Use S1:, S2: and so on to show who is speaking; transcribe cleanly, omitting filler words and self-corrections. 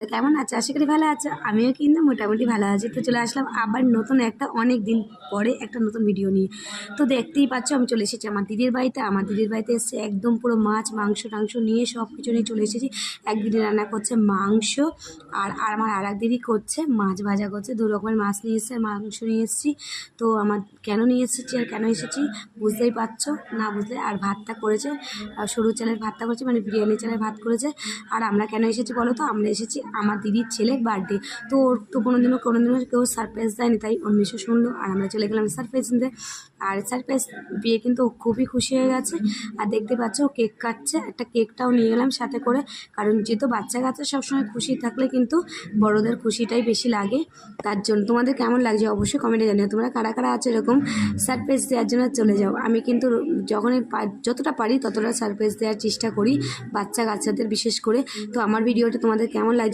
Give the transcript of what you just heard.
S1: কেমন আছে? আশা করি ভালো আছো। আমিও কিন্তু মোটামুটি ভালো আছি। তো চলে আসলাম আবার নতুন একটা অনেক দিন পরে একটা নতুন ভিডিও নিয়ে। তো দেখতেই পাচ্ছ আমি চলে এসেছি আমার দিদির বাড়িতে। আমার দিদির বাড়িতে এসে একদম পুরো মাছ মাংস টাংস নিয়ে সব কিছু নিয়ে চলে এসেছি। এক দিদি রান্না করছে মাংস, আর আমার আর এক দিদি করছে মাছ ভাজা করছে। দু রকমের মাছ নিয়ে এসেছে, মাংস নিয়ে এসেছি। তো আমার কেন নিয়ে এসেছি আর কেন এসেছি বুঝতেই পারছো, না বুঝলে। আর ভাতটা করেছে, সরু চালের ভাতটা করেছে, মানে বিরিয়ানি চালের ভাত করেছে। আর আমরা কেন এসেছি বলো তো? আমরা এসেছি আমার দিদির ছেলের বার্থডে। তো ওর তো কোনোদিনও কেউ সারপ্রাইজ দেয়নি, তাই ওর মিশো শুনলো আর আমরা চলে গেলাম সারপ্রাইজ নিতে। আর সারপ্রাইজ পেয়ে কিন্তু ও খুবই খুশি হয়ে গেছে। আর দেখতে পাচ্ছ ও কেক কাটছে, একটা কেকটাও নিয়ে গেলাম সাথে করে, কারণ যেহেতু বাচ্চা কাচ্চা সবসময় খুশি থাকলে কিন্তু বড়োদের খুশিটাই বেশি লাগে। তার জন্য তোমাদের কেমন লাগছে অবশ্যই কমেন্টে জানিও। তোমরা কারা কারা আছে এরকম সারপ্রাইজ দেওয়ার জন্য চলে যাও। আমি কিন্তু যখনই যতটা পারি ততটা সারপ্রাইজ দেওয়ার চেষ্টা করি বাচ্চা কাচ্চাদের বিশেষ করে। তো আমার ভিডিওটা তোমাদের কেমন লাগছে